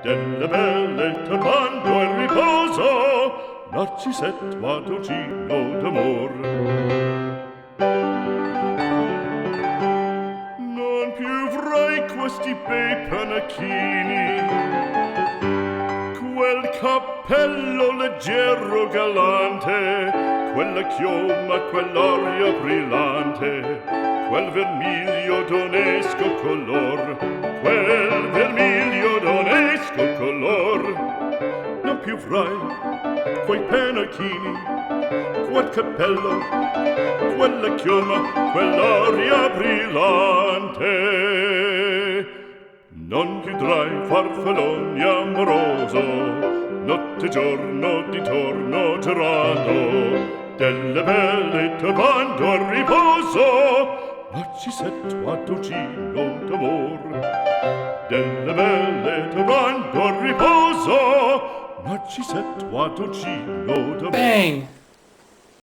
Delle belle turbando il riposo, Narcisetto Adugino d'amor. Non più avrai questi bei panacchini, quel cappello leggero galante, quella chioma, quell'aria brillante, quel vermiglio d'onesco color, quel vermiglio d'onesco color. Non più avrai quei pennacchini, quel cappello, quella chioma, quell'aria brillante. Non più udrai farfallone amoroso, notte e giorno di torno girando, delle belle turbando al riposo, Narcisetto Adugino d'amor. Delle belle turbando al riposo, Narcisetto Adugino d'amor. Bang!